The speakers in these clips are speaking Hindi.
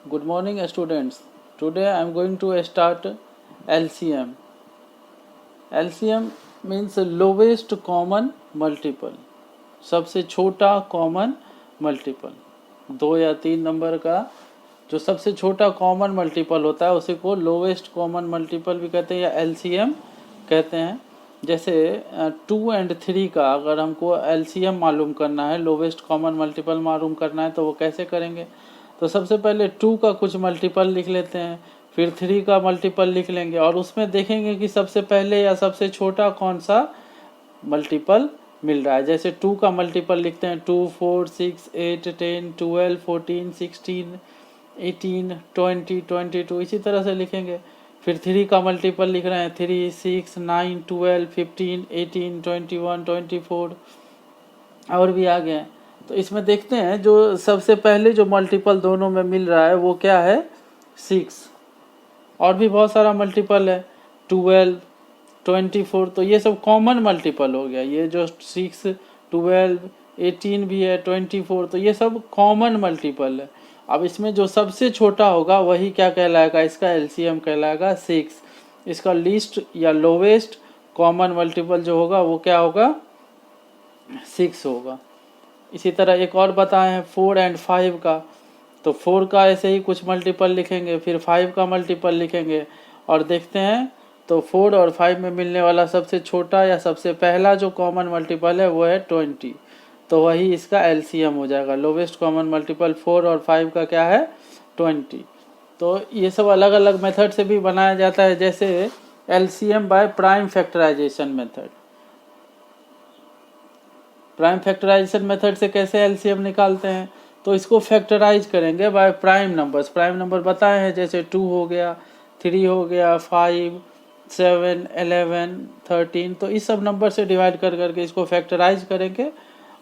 Good morning, students. Today I am going to start LCM. LCM means lowest common multiple. सबसे छोटा कॉमन मल्टीपल, 2 या 3 नंबर का जो सबसे छोटा कॉमन मल्टीपल होता है उसी को लोवेस्ट कॉमन मल्टीपल भी कहते हैं या LCM कहते हैं। जैसे 2 और 3 का अगर हमको LCM मालूम करना है, लोवेस्ट कॉमन मल्टीपल मालूम करना है, तो वो कैसे करेंगे? तो सबसे पहले 2 का कुछ मल्टीपल लिख लेते हैं, फिर 3 का मल्टीपल लिख लेंगे और उसमें देखेंगे कि सबसे पहले या सबसे छोटा कौन सा मल्टीपल मिल रहा है। जैसे 2 का मल्टीपल लिखते हैं 2, 4, 6, 8, 10, 12, 14, 16, 18, 20, 22, इसी तरह से लिखेंगे। फिर 3 का मल्टीपल लिख रहे हैं 3, 6, 9, 12, 15, 18, 21, 24 और भी आ गए। तो इसमें देखते हैं जो सबसे पहले जो मल्टीपल दोनों में मिल रहा है वो क्या है, 6। और भी बहुत सारा मल्टीपल है 12, 24, तो ये सब कॉमन मल्टीपल हो गया। ये जो 6, 12, 18 भी है, 24, तो ये सब कॉमन मल्टीपल है। अब इसमें जो सबसे छोटा होगा वही क्या कहलाएगा, इसका LCM कहलाएगा 6। इसका लीस्ट या लोवेस्ट कॉमन मल्टीपल जो होगा वो क्या होगा, 6 होगा। इसी तरह एक और बताए हैं 4 और 5 का, तो 4 का ऐसे ही कुछ मल्टीपल लिखेंगे, फिर 5 का मल्टीपल लिखेंगे और देखते हैं तो 4 और 5 में मिलने वाला सबसे छोटा या सबसे पहला जो कॉमन मल्टीपल है वो है 20, तो वही इसका LCM हो जाएगा। लोवेस्ट कॉमन मल्टीपल 4 और 5 का क्या है, 20। तो ये सब अलग अलग मेथड से भी बनाया जाता है, जैसे LCM by prime factorisation method. Prime factorisation method से कैसे LCM निकालते हैं, तो इसको फैक्टराइज करेंगे by prime numbers. Prime number बताए हैं, जैसे 2 हो गया, 3 हो गया, 5, 7, 11, 13, तो इस सब नंबर से डिवाइड कर करके इसको फैक्टराइज करेंगे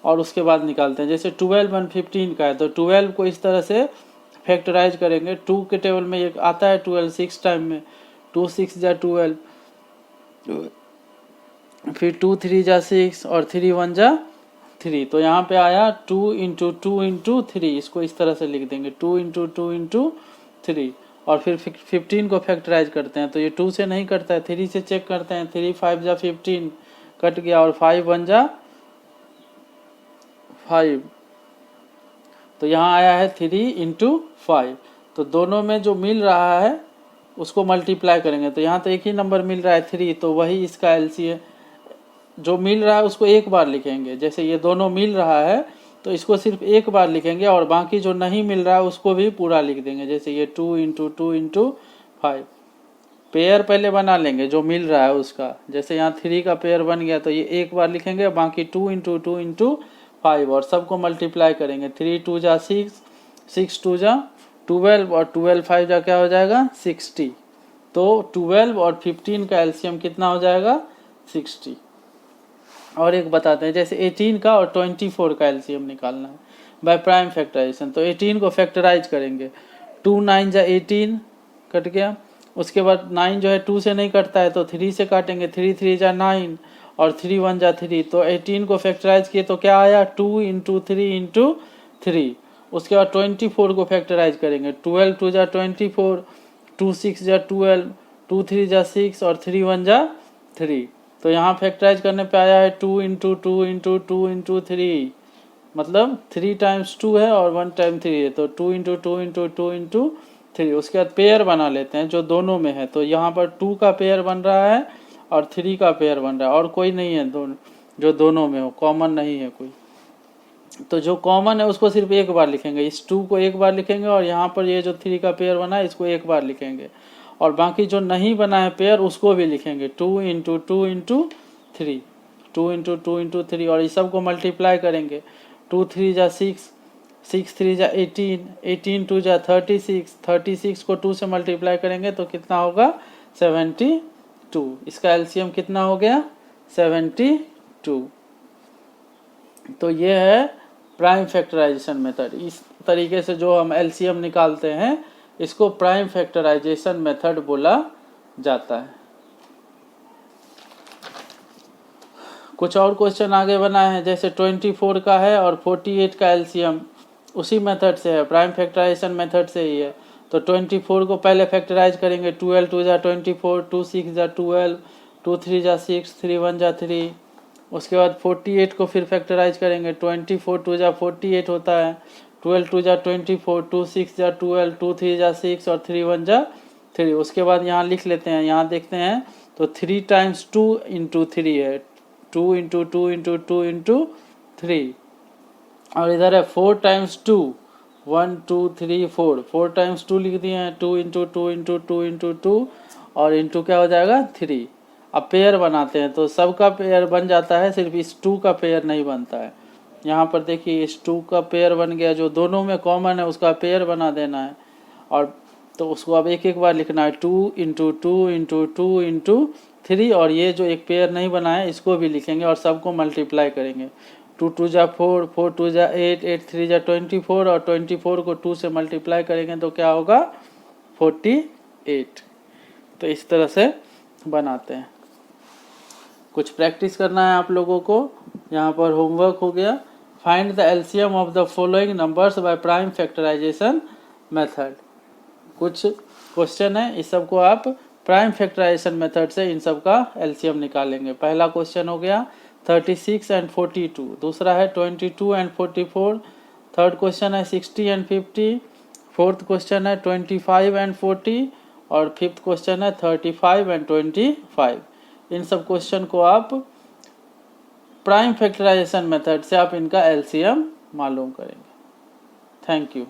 और उसके बाद निकालते हैं। जैसे 12 और 15 का है तो 12 को इस तरह से फैक्टराइज करेंगे। 2 के टेबल में एक आता है 12 6 टाइम में, 2 6 जा 12, फिर 2 3 जा 6 और 3 1 जा 3, तो यहाँ पे आया 2 इंटू 2 इंटू 3, इसको इस तरह से लिख देंगे 2 इंटू 2 इंटू 3। और फिर 15 को फैक्टराइज करते हैं तो ये 2 से नहीं करता है, 3 से चेक करते हैं, 3 5 जा 15 कट गया और 5 1 जा 5, तो यहाँ आया है 3 इंटू 5। तो दोनों में जो मिल रहा है उसको मल्टीप्लाई करेंगे, तो यहाँ तो एक ही नंबर मिल रहा है 3, तो वही इसका LCM जो मिल रहा है उसको एक बार लिखेंगे। जैसे ये दोनों मिल रहा है तो इसको सिर्फ एक बार लिखेंगे और बाकी जो नहीं मिल रहा है उसको भी पूरा लिख देंगे। जैसे ये 2 इंटू 2 इंटू 5, पेयर पहले बना लेंगे जो मिल रहा है उसका। जैसे यहाँ 3 का पेयर बन गया तो ये एक बार लिखेंगे, बाकी 2 इंटू 2 इंटू 5 और सबको मल्टीप्लाई करेंगे। 3 2 जा 6, 6 2 जा 12 और 12 5 जा क्या हो जाएगा, 60। तो 12 और 15 का LCM कितना हो जाएगा, 60। और एक बताते हैं, जैसे 18 का और 24 का LCM निकालना है बाय प्राइम फैक्टराइजेशन। तो 18 को फैक्टराइज करेंगे, 2 9 जा 18 कट गया। उसके बाद 9 जो है 2 से नहीं कटता है तो 3 से काटेंगे, 3 3 जा 9 और 3 1 जा 3, तो 18 को फैक्टराइज किए तो क्या आया, 2 इंटू 3 इंटू 3। उसके बाद 24 को फैक्टराइज करेंगे, 12 2 जा 24, 2 6 जा 12, 2 3 जा 6 और 3 1 जा 3, तो यहाँ फैक्टराइज करने पे आया है 2 इंटू 2 इंटू 2 इंटू 3, मतलब 3 टाइम्स 2 है और 1 टाइम 3 है, तो 2 इंटू 2 इंटू 2 इंटू 3। उसके बाद पेयर बना लेते हैं जो दोनों में है, तो यहाँ पर 2 का पेयर बन रहा है और 3 का पेयर बन रहा है और कोई नहीं है दोनों जो दोनों में हो, कॉमन नहीं है कोई। तो जो कॉमन है उसको सिर्फ एक बार लिखेंगे, इस 2 को एक बार लिखेंगे और यहाँ पर ये जो 3 का पेयर बना है इसको एक बार लिखेंगे और बाकी जो नहीं बना है पेयर उसको भी लिखेंगे 2 इंटू 2 इंटू 3, 2 इंटू 2 इंटू 3 और इस सब को मल्टीप्लाई करेंगे। 2 3 जा 6, 6 3 जा 18, 18 2 जा 36, 36 को 2 से मल्टीप्लाई करेंगे तो कितना होगा, 72। इसका LCM कितना हो गया, 72। तो ये है प्राइम फैक्टराइजेशन मेथड। इस तरीके से जो हम LCM निकालते हैं इसको प्राइम फैक्टराइजेशन मेथड बोला जाता है। कुछ और क्वेश्चन आगे बनाए हैं, जैसे 24 का है और 48 का LCM उसी मेथड से है, प्राइम फैक्टराइजेशन मेथड से ही है। तो 24 को पहले फैक्टराइज करेंगे, 12 2 जा 24, 2 6 जा 12, 2 3 जा 6, 3 1 जा 3। उसके बाद 48 को फिर फैक्टराइज करेंगे, 24 2 जा 48 होता है, 12 2 जा 24, 2 6 जा 12, 2 3 जा 6 और 3 1 जा 3। उसके बाद यहाँ लिख लेते हैं, यहाँ देखते हैं तो 3 टाइम्स 2 इंटू 3 है, 2 इंटू 2 इंटू 2 इंटू 3। और इधर है 4 टाइम्स 2, 1 2 3 4, 4 टाइम्स 2 लिख दिए हैं, 2 इंटू 2 इंटू 2 इंटू 2 और इंटू क्या हो जाएगा 3। अब पेयर बनाते हैं तो सबका पेयर बन जाता है, सिर्फ इस 2 का पेयर नहीं बनता है। यहाँ पर देखिए इस 2 का पेयर बन गया, जो दोनों में कॉमन है उसका पेयर बना देना है। और तो उसको अब एक एक बार लिखना है, 2 इंटू 2 इंटू 2 इंटू 3। और ये जो एक पेयर नहीं बना है इसको भी लिखेंगे और सबको मल्टीप्लाई करेंगे। 2 2 जा 4, 4 2 जा 8, 8 3 जा 24 और 24 को 2 से मल्टीप्लाई करेंगे तो क्या होगा 48। तो इस तरह से बनाते हैं। कुछ प्रैक्टिस करना है आप लोगों को। यहाँ पर होमवर्क हो गया, find the LCM of the following numbers by prime factorisation method. कुछ क्वेश्चन है, इस सब को आप प्राइम फैक्टराइजेशन मेथड से इन सब का एलसीएम निकालेंगे। पहला क्वेश्चन हो गया 36 एंड 42, दूसरा है 22 एंड 44, थर्ड क्वेश्चन है 60 एंड 50, फोर्थ क्वेश्चन है 25 एंड 40 और फिफ्थ क्वेश्चन है 35 एंड 25। इन सब क्वेश्चन को आप प्राइम फैक्टराइजेशन मेथड से आप इनका एलसीएम मालूम करेंगे। Thank you.